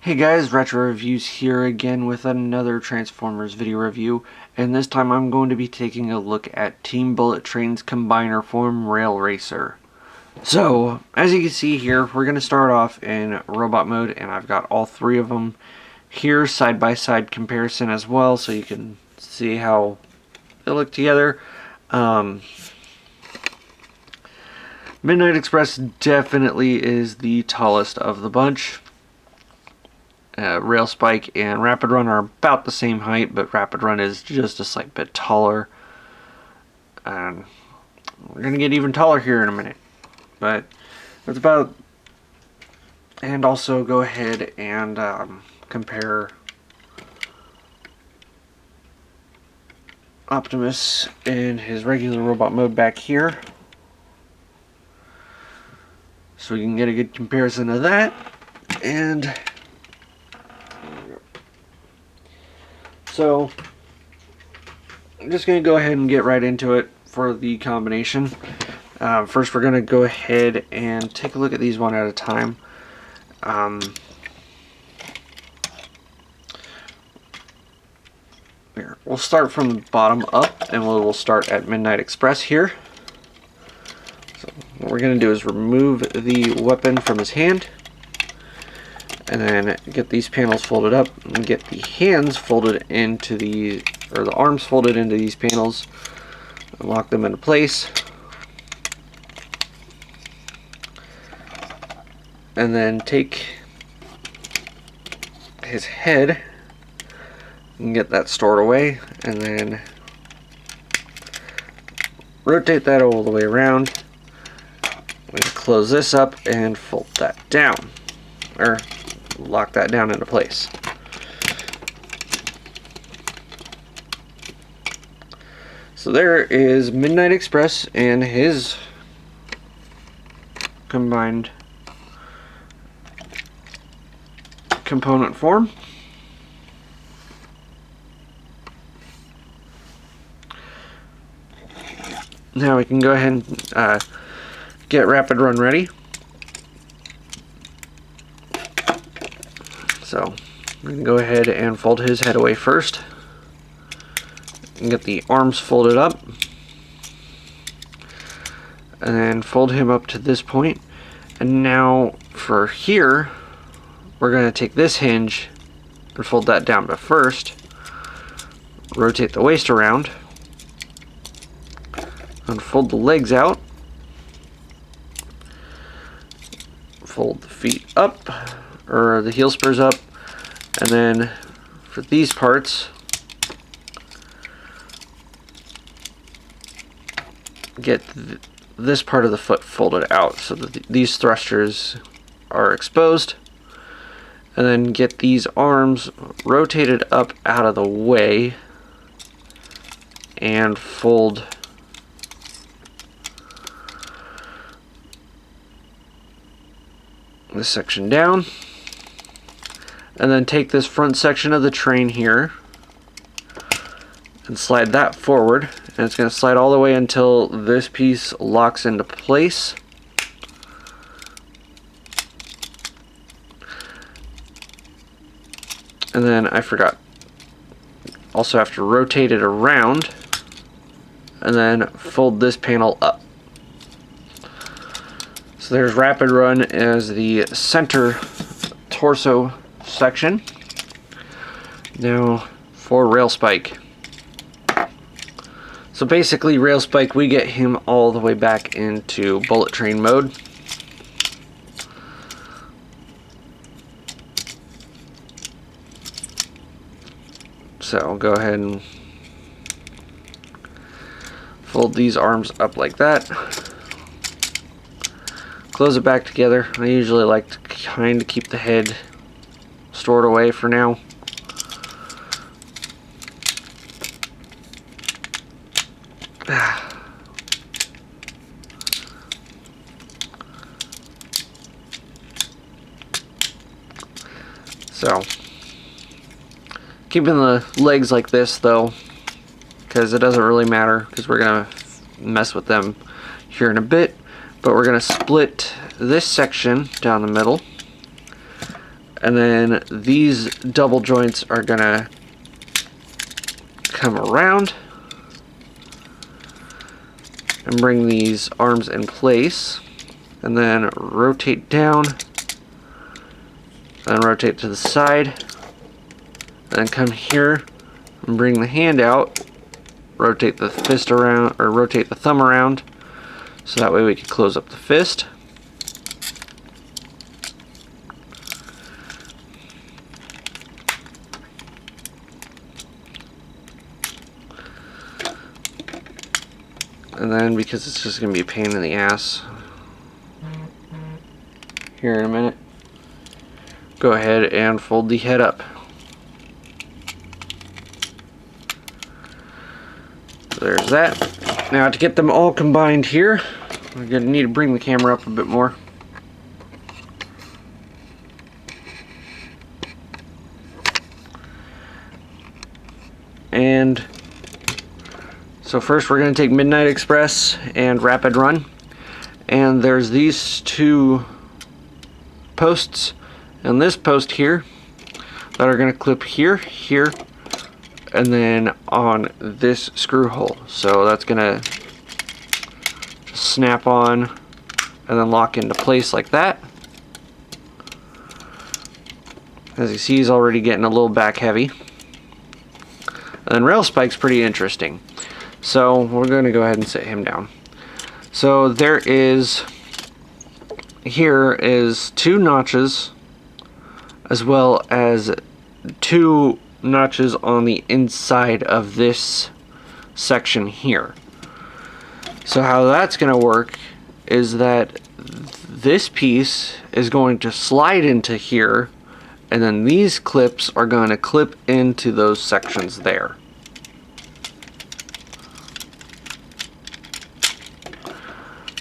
Hey guys, Retro Reviews here again with another Transformers video review, and this time I'm going to be taking a look at Team Bullet Train's Combiner Form Rail Racer. So, as you can see here, we're going to start off in robot mode, and I've got all three of them here, side-by-side comparison as well, so you can see how they look together. Midnight Express definitely is the tallest of the bunch. Rail Spike and Rapid Run are about the same height, but Rapid Run is just a slight bit taller. And we're going to get even taller here in a minute. But that's about... And also go ahead and compare Optimus in his regular robot mode back here, so we can get a good comparison of that. And so I'm just going to go ahead and get right into it for the combination. First we're going to go ahead and take a look at these one at a time. We'll start from the bottom up, and we'll start at Midnight Express here. So what we're going to do is remove the weapon from his hand, and then get these panels folded up and get the hands folded into the, or the arms folded into these panels, and lock them into place. And then take his head and get that stored away, and then rotate that all the way around. I'm going to close this up and fold that down, or lock that down into place. So there is Midnight Express and his combined component form. Now we can go ahead and get Rapid Run ready. So we can go ahead and fold his head away first and get the arms folded up, and then fold him up to this point. And now for here, we're going to take this hinge and fold that down, but first rotate the waist around and fold the legs out, fold the feet up, or the heel spurs up, and then for these parts, get this part of the foot folded out so that these thrusters are exposed, and then get these arms rotated up out of the way and fold this section down, and then take this front section of the train here and slide that forward, and it's going to slide all the way until this piece locks into place. And then I forgot, also have to rotate it around and then fold this panel up. So there's Rapid Run as the center torso section. Now for Rail Spike. So basically Rail Spike, we get him all the way back into Bullet Train mode. So I'll go ahead and fold these arms up like that. Close it back together. I usually like to kind of keep the head stored away for now. So, keeping the legs like this though, because it doesn't really matter, because we're going to mess with them here in a bit. But we're going to split this section down the middle, And then these double joints are gonna come around and bring these arms in place, and then rotate down, and rotate to the side, and then come here and bring the hand out, rotate the fist around, or rotate the thumb around, so that way we can close up the fist. And then, because it's just going to be a pain in the ass here in a minute, go ahead and fold the head up. So there's that. Now to get them all combined here, we're going to need to bring the camera up a bit more. And so first we're going to take Midnight Express and Rapid Run, and there's these two posts and this post here that are going to clip here, here, and then on this screw hole. So that's going to snap on and then lock into place like that. As you see, he's already getting a little back heavy. And then Rail Spike's pretty interesting. So we're going to go ahead and sit him down. So there is, here is 2 notches, as well as 2 notches on the inside of this section here. So how that's going to work is that this piece is going to slide into here, and then these clips are going to clip into those sections there.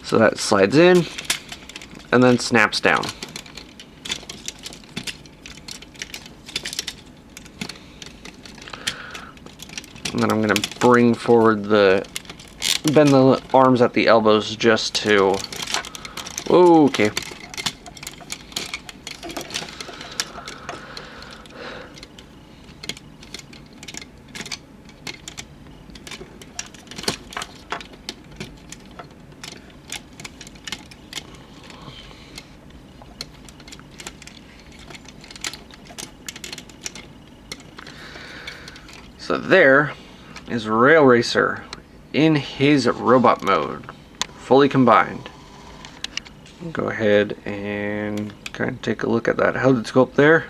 So that slides in and then snaps down. And then I'm going to bring forward bend the arms at the elbows just to, okay. So there is Rail Racer in his robot mode, fully combined. Go ahead and kind of take a look at that head sculpt there.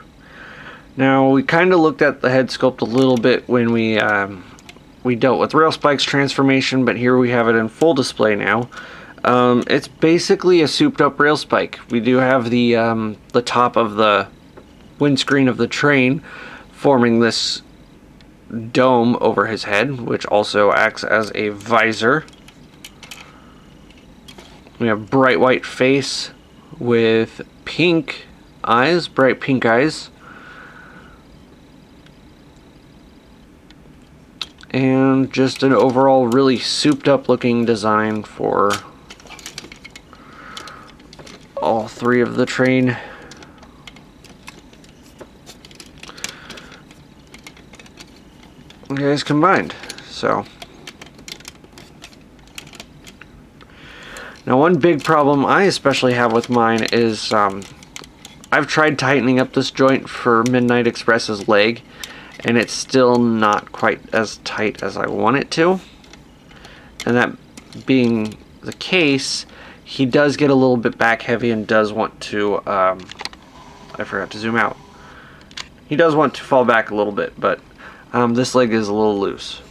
Now we kind of looked at the head sculpt a little bit when we dealt with Rail Spike's transformation, but here we have it in full display now. It's basically a souped up Rail Spike. We do have the top of the windscreen of the train forming this dome over his head, which also acts as a visor. We have bright white face with pink eyes, bright pink eyes. And just an overall really souped up looking design for all 3 of the train. Guys combined. So now one big problem I especially have with mine is I've tried tightening up this joint for Midnight Express's leg, and it's still not quite as tight as I want it to. And that being the case, he does get a little bit back heavy and does want to I forgot to zoom out. He does want to fall back a little bit, but this leg is a little loose.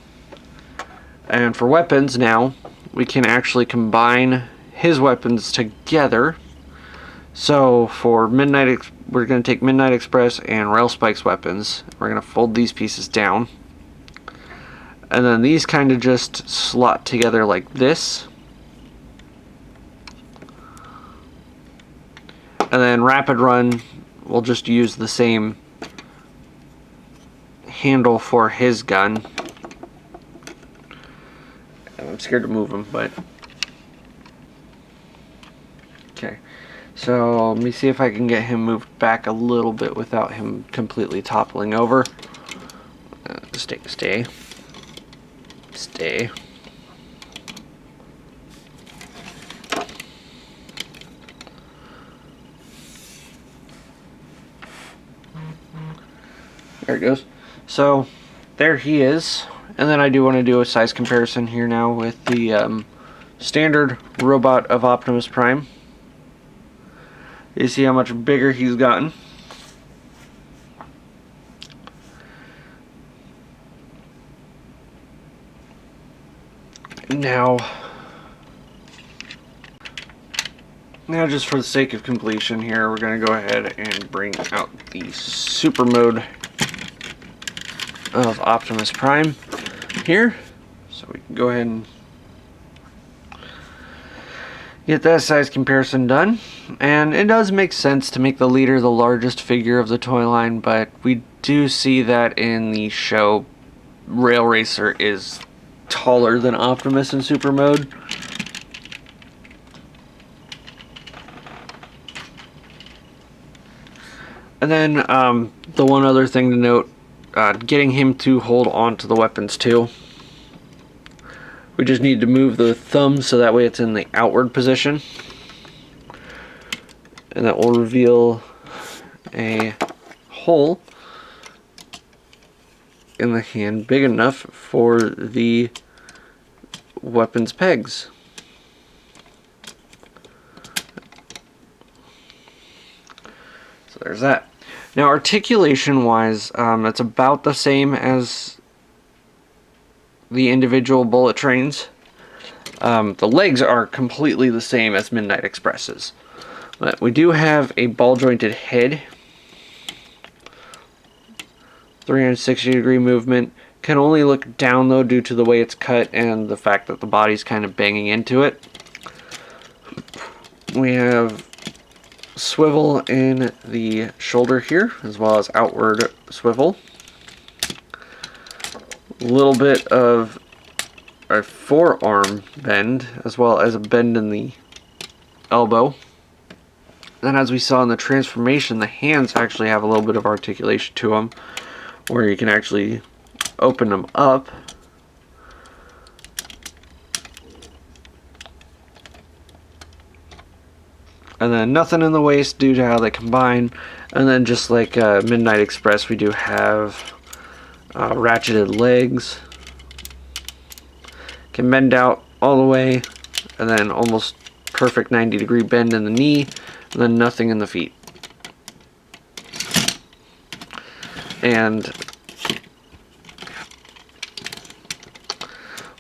And for weapons now, we can actually combine his weapons together. So for we're going to take Midnight Express and Rail Spike's weapons. We're going to fold these pieces down. And then these kind of just slot together like this. And then Rapid Run, we'll just use the same handle for his gun. I'm scared to move him, but okay. So let me see if I can get him moved back a little bit without him completely toppling over. Stay. There it goes. So there he is. And then I do want to do a size comparison here now with the standard robot of Optimus Prime. You see how much bigger he's gotten. Now just for the sake of completion here, we're going to go ahead and bring out the super mode of Optimus Prime here. So we can go ahead and get that size comparison done. And it does make sense to make the leader the largest figure of the toy line, but we do see that in the show Rail Racer is taller than Optimus in super mode. And then the one other thing to note, getting him to hold on to the weapons too. We just need to move the thumb so that way it's in the outward position. And that will reveal a hole in the hand big enough for the weapons pegs. So there's that. Now articulation wise, it's about the same as the individual bullet trains. The legs are completely the same as Midnight Express's. But we do have a ball jointed head, 360-degree movement. Can only look down though due to the way it's cut and the fact that the body's kind of banging into it. We have swivel in the shoulder here, as well as outward swivel. A little bit of a forearm bend, as well as a bend in the elbow. Then, as we saw in the transformation, the hands actually have a little bit of articulation to them, where you can actually open them up. And then nothing in the waist due to how they combine. And then just like Midnight Express, we do have ratcheted legs. Can bend out all the way, and then almost perfect 90-degree bend in the knee, and then nothing in the feet. And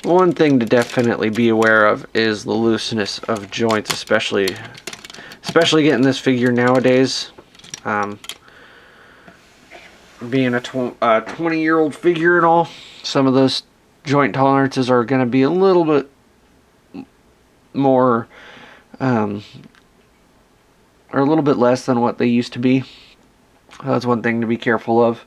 one thing to definitely be aware of is the looseness of joints, especially getting this figure nowadays. Being a 20-year-old figure and all, some of those joint tolerances are going to be a little bit more, or a little bit less than what they used to be. That's one thing to be careful of.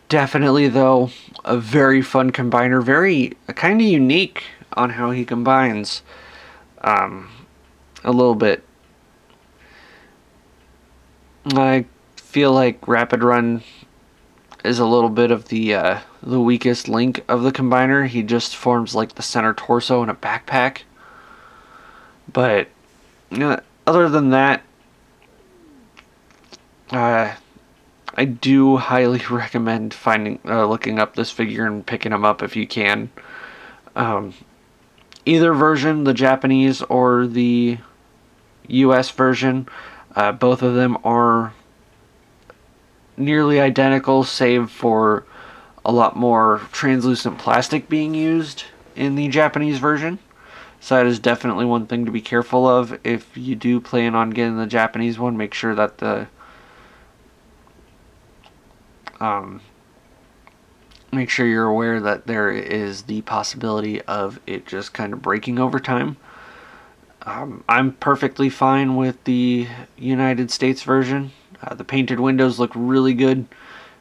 Definitely, though, a very fun combiner. Very kind of unique on how he combines. A little bit. I feel like Rapid Run is a little bit of the weakest link of the combiner. He just forms like the center torso in a backpack. But other than that, I do highly recommend looking up this figure and picking him up if you can. Either version, the Japanese or the US version, both of them are nearly identical, save for a lot more translucent plastic being used in the Japanese version. So that is definitely one thing to be careful of. If you do plan on getting the Japanese one, make sure that make sure you're aware that there is the possibility of it just kind of breaking over time. I'm perfectly fine with the United States version. The painted windows look really good.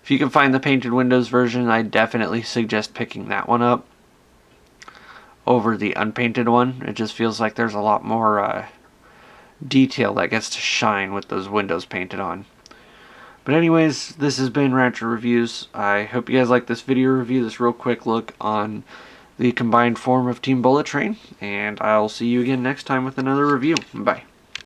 If you can find the painted windows version, I definitely suggest picking that one up over the unpainted one. It just feels like there's a lot more detail that gets to shine with those windows painted on. But anyways, this has been Rancher Reviews. I hope you guys like this video review, this real quick look on the combined form of Team Bullet Train, and I'll see you again next time with another review. Bye.